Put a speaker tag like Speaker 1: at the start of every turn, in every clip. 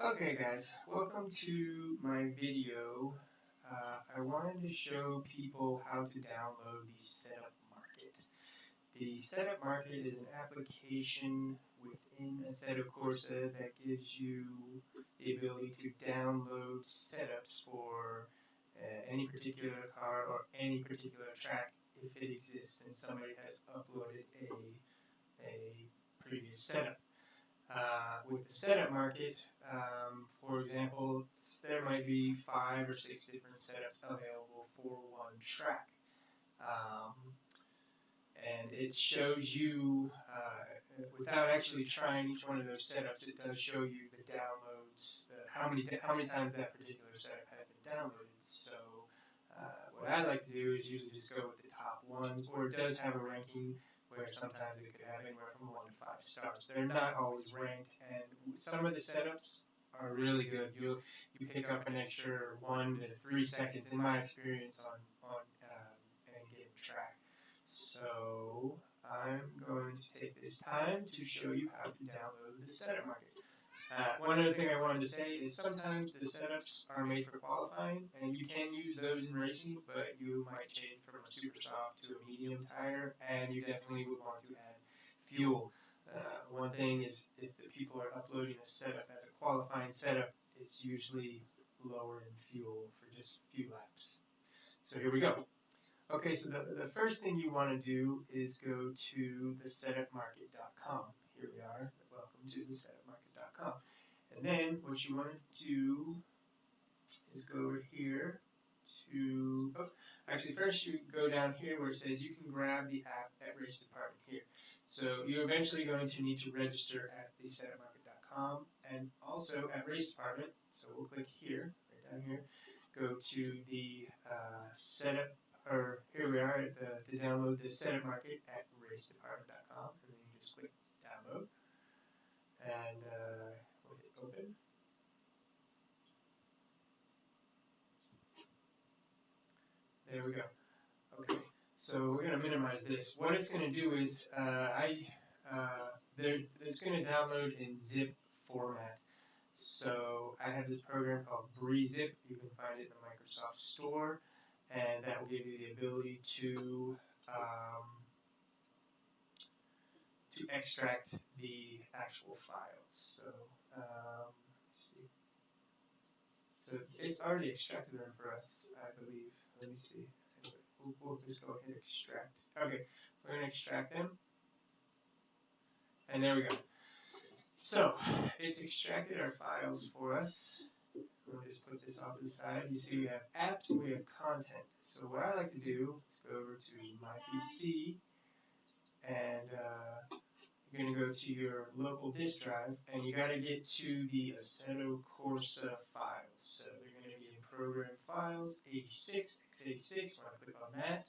Speaker 1: Okay guys, welcome to my video. I wanted to show people how to download the Setup Market. The Setup Market is an application within Assetto Corsa that gives you the ability to download setups for any particular car or any particular track if it exists and somebody has uploaded a previous setup. With the setup market, for example, there might be 5 or 6 different setups available for one track. Um, and it shows you, without actually trying each one of those setups, it does show you the downloads, how many times that particular setup has been downloaded. So what I like to do is usually just go with the top ones, or it does have a ranking where sometimes it could have anywhere from 1 to 5 stars. They're not always ranked, and some of the setups are really good. You pick up an extra 1 to 3 seconds, in my experience, on any given track. So I'm going to take this time to show you how to download the setup market. One other thing I wanted to say is sometimes the setups are made for qualifying, and you can use those in racing, but you might change from a super soft to a medium tire, and you definitely would want to add fuel. One thing is if the people are uploading a setup as a qualifying setup, it's usually lower in fuel for just a few laps. So here we go. Okay, so the first thing you want to do is go to thesetupmarket.com. Here we are. Welcome to thesetupmarket.com. And then what you want to do is go over here to, actually first you go down here where it says you can grab the app at Race Department here. So you're eventually going to need to register at thesetupmarket.com and also at Race Department. So we'll click here, right down here, go to the setup, or here we are at to download the Setup Market at racedepartment.com, and then you just click download, and we'll hit open. There we go. Okay, so we're going to minimize this. What it's going to do is it's going to download in zip format. So I have this program called BreeZip. You can find it in the Microsoft Store, and that will give you the ability to extract the actual files. So let's see. So it's already extracted them for us, I believe. Let me see. Anyway, we'll just go ahead and extract. Okay, we're going to extract them. And there we go. So it's extracted our files for us. We'll just put this off to the side. You see we have apps and we have content. So what I like to do is go over to my PC, and you're going to go to your local disk drive, and you got to get to the Assetto Corsa files. So they're going to be in Program Files, 86, x86. You want to click on that.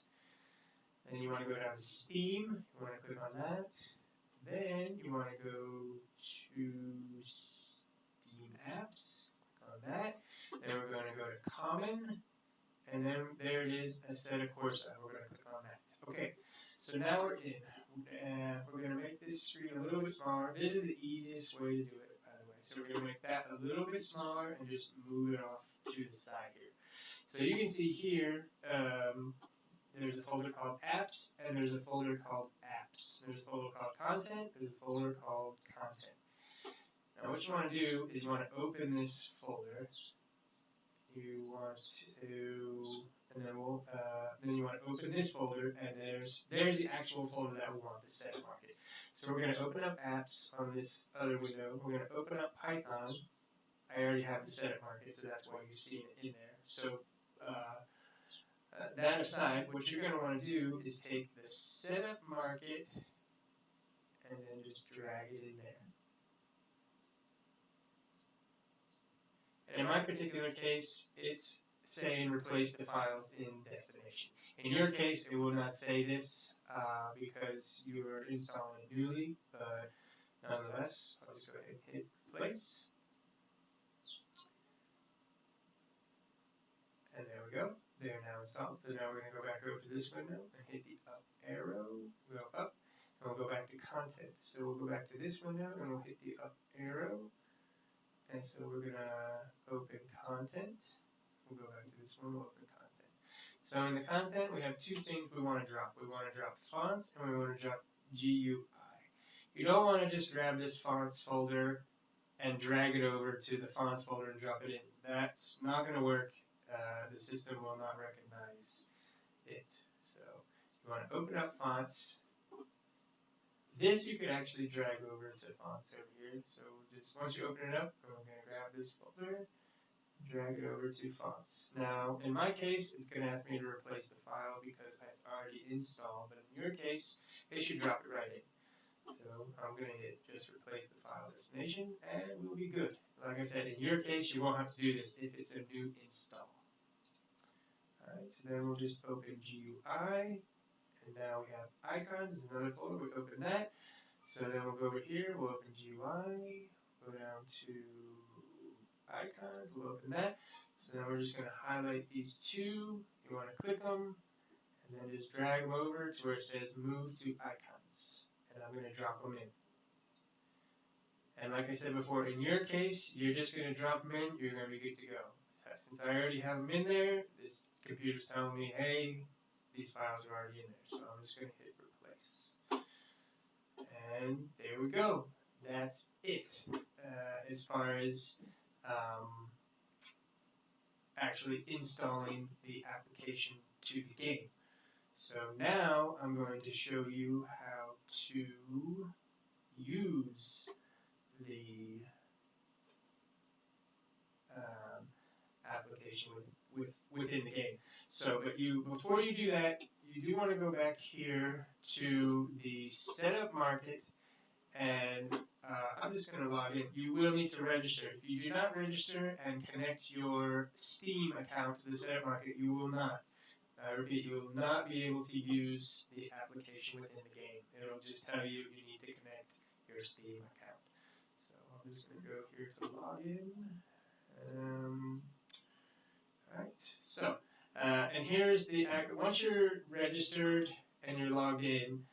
Speaker 1: Then you want to go down to Steam. You want to click on that. Then you want to go to Steam Apps. Click on that. Then we're going to go to Common. And then there it is, Assetto Corsa. We're going to click on that. Okay, so now we're in. We're going to make this screen a little bit smaller. This is the easiest way to do it, by the way. So we're going to make that a little bit smaller and just move it off to the side here. So you can see here, there's a folder called Apps, and there's a folder called Apps. There's a folder called Content, there's a folder called Content. Now what you want to do is you want to open this folder. You want to, and then you want to open this folder, and there's the actual folder that we want, the setup market. So we're going to open up apps on this other window. We're going to open up Python. I already have the setup market, so that's why you've seen it in there. So that aside, what you're going to want to do is take the setup market and then just drag it in there. And in my particular case, it's saying replace the files in destination. In your case, it will not say this because you are installing it newly, but nonetheless, I'll just go ahead and hit replace. And there we go. They're now installed. So now we're going to go back over to this window and hit the up arrow. We'll go up, and we'll go back to content. So we'll go back to this window, and we'll hit the up arrow. And so we're gonna open content. We'll go back to this one, we'll open content. So in the content, we have two things we want to drop. We want to drop fonts and we want to drop GUI. You don't want to just grab this fonts folder and drag it over to the fonts folder and drop it in. That's not going to work. The system will not recognize it. So you want to open up fonts. This you could actually drag over to fonts over here. So just once you open it up, I'm going to grab this folder, drag it over to fonts. Now, in my case, it's going to ask me to replace the file because it's already installed. But in your case, it should drop it right in. So I'm going to hit just replace the file destination and we'll be good. Like I said, in your case, you won't have to do this if it's a new install. Alright, so then we'll just open GUI. And now we have icons, is another folder, we open that. So then we'll go over here, we'll open GUI, go down to icons, we'll open that. So then we're just going to highlight these two. You want to click them, and then just drag them over to where it says move to icons. And I'm going to drop them in. And like I said before, in your case, you're just going to drop them in, you're going to be good to go. Since I already have them in there, this computer's telling me, hey, these files are already in there. So I'm just going to hit replace. And there we go. That's it as far as actually installing the application to the game. So now I'm going to show you how to use the application within the game. So, but before you do that, you do want to go back here to the setup market, and I'm just going to log in. You will need to register. If you do not register and connect your Steam account to the setup market, you will not. I repeat, you will not be able to use the application within the game. It'll just tell you need to connect your Steam account. So I'm just going to go here to login. Alright, so, and here's the, once you're registered and you're logged in,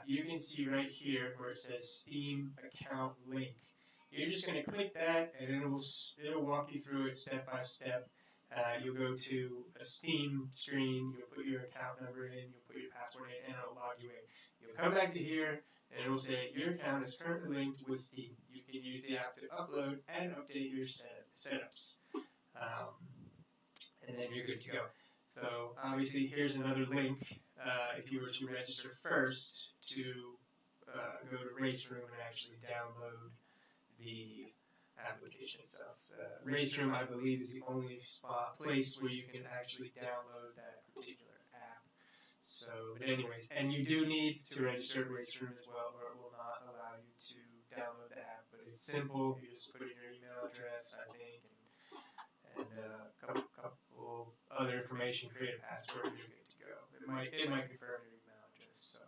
Speaker 1: you can see right here where it says Steam account link. You're just going to click that and it'll walk you through it step by step. You'll go to a Steam screen, you'll put your account number in, you'll put your password in, and it'll log you in. You'll come back to here, and it'll say your account is currently linked with Steam. You can use the app to upload and update your setups. And then you're good to go. So obviously here's another link if you were to register first to go to Race Room and actually download the application itself. Race Room, I believe, is the only place where you can actually download that particular app. So, but anyways, and you do need to register Race Room as well, or it will not allow you to download the app. But it's simple. You just put in your email address, I think, and a couple other information, create a password, and you're good to go. It might confirm your email address. So,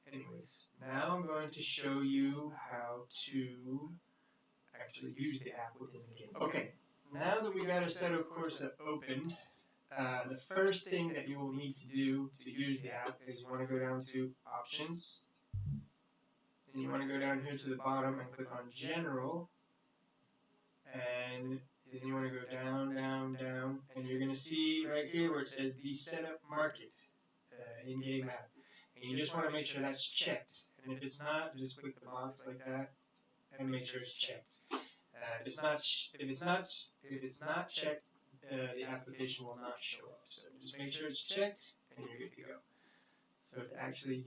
Speaker 1: anyways, now I'm going to show you how to actually use the app within the game. Okay, now that we got Assetto Corsa opened, the first thing that you will need to do to use the app is you want to go down to Options, and you want to go down here to the bottom and click on General, and then you want to go down, down, down, and you're going to see right here where it says the Setup Market in-game app, and you just want to make sure that's checked. And if it's not, just click the box like that and make sure it's checked. If it's not checked, the application will not show up. So just make sure it's checked, and you're good to go. So to actually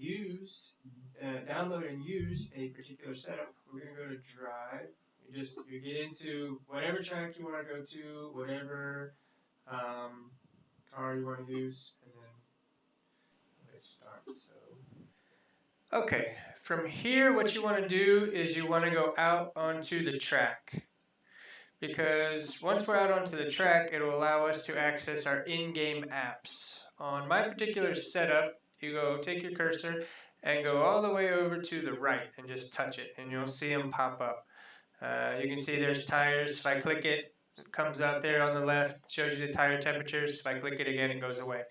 Speaker 1: download and use a particular setup, we're going to go to Drive. You get into whatever track you want to go to, whatever car you want to use, and then let's start. Okay, from here what you want to do is you want to go out onto the track, because once we're out onto the track, it will allow us to access our in-game apps. On my particular setup, you take your cursor and go all the way over to the right and just touch it, and you'll see them pop up. You can see there's tires. If I click it, it comes out there on the left, shows you the tire temperatures. If I click it again, it goes away.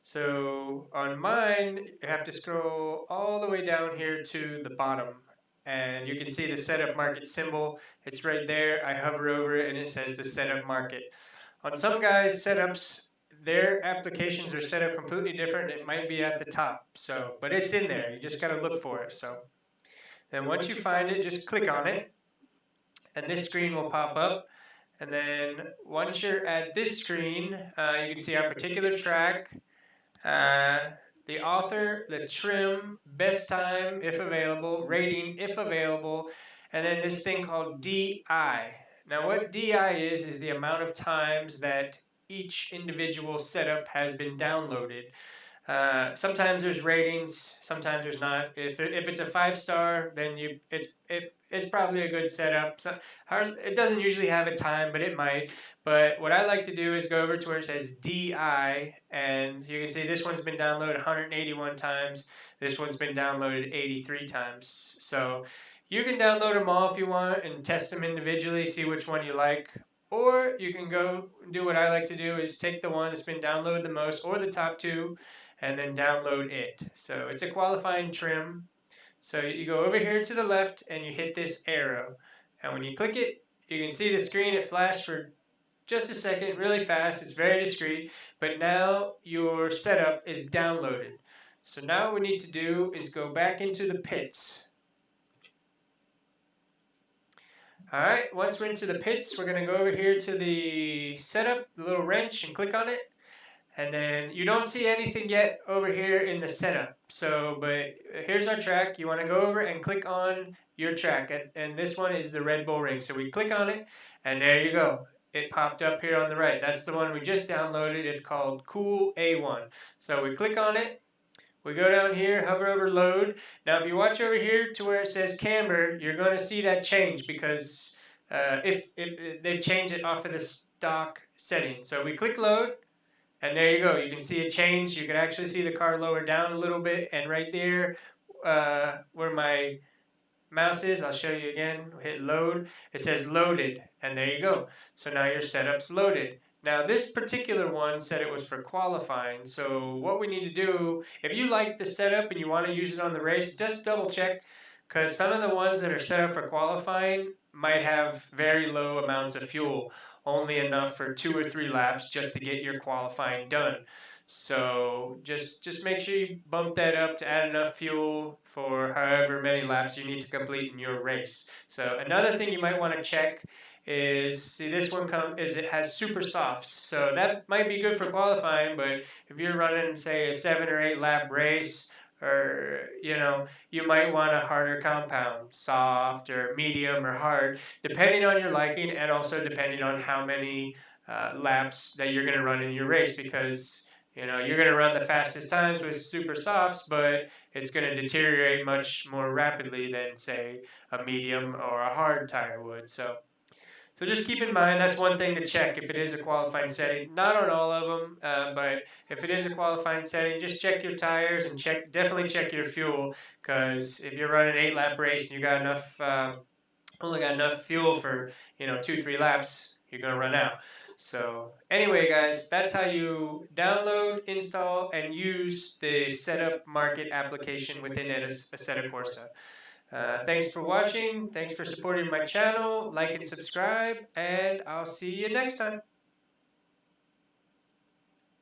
Speaker 1: So on mine, you have to scroll all the way down here to the bottom, and you can see the setup market symbol. It's right there. I hover over it and it says the setup market. On some guys' setups, their applications are set up completely different. It might be at the top, but it's in there. You just got to look for it. So then once you find it, just click on it, and this screen will pop up. And then once you're at this screen, you can see our particular track, the author, the trim, best time if available, rating if available, and then this thing called DI. Now what DI is the amount of times that each individual setup has been downloaded. Sometimes there's ratings, sometimes there's not. If it's a 5-star, then it's probably a good setup. It doesn't usually have a time, but it might. But what I like to do is go over to where it says DI, and you can see this one's been downloaded 181 times. This one's been downloaded 83 times. So you can download them all if you want and test them individually, see which one you like. Or you can go do what I like to do is take the one that's been downloaded the most or the top two and then download it. So it's a qualifying trim. So you go over here to the left and you hit this arrow. And when you click it, you can see the screen. It flashed for just a second, really fast. It's very discreet. But now your setup is downloaded. So now what we need to do is go back into the pits. All right, once we're into the pits, we're going to go over here to the setup, the little wrench, and click on it. And then you don't see anything yet over here in the setup. But here's our track. You want to go over and click on your track. And this one is the Red Bull Ring. So we click on it, and there you go. It popped up here on the right. That's the one we just downloaded. It's called Cool A1. So we click on it. We go down here, hover over load. Now, if you watch over here to where it says camber, you're going to see that change because if they've changed it off of the stock setting. So we click load. And there you go. You can see it change. You can actually see the car lower down a little bit. And right there where my mouse is, I'll show you again. Hit load. It says loaded. And there you go. So now your setup's loaded. Now this particular one said it was for qualifying. So what we need to do, if you like the setup and you want to use it on the race, just double check. Because some of the ones that are set up for qualifying might have very low amounts of fuel, only enough for 2 or 3 laps just to get your qualifying done. So just make sure you bump that up to add enough fuel for however many laps you need to complete in your race. So another thing you might want to check is, see this one it has super softs. So that might be good for qualifying, but if you're running, say, a 7 or 8 lap race, or you might want a harder compound, soft or medium or hard, depending on your liking and also depending on how many laps that you're going to run in your race, because you're going to run the fastest times with super softs, but it's going to deteriorate much more rapidly than, say, a medium or a hard tire would. So just keep in mind, that's one thing to check if it is a qualifying setting. Not on all of them, but if it is a qualifying setting, just check your tires and definitely check your fuel, because if you're running an 8-lap race and you got only got enough fuel for 2-3 laps, you're gonna run out. So anyway, guys, that's how you download, install, and use the Setup Market application within Assetto Corsa. Thanks for watching. Thanks for supporting my channel. Like and subscribe, and I'll see you next time.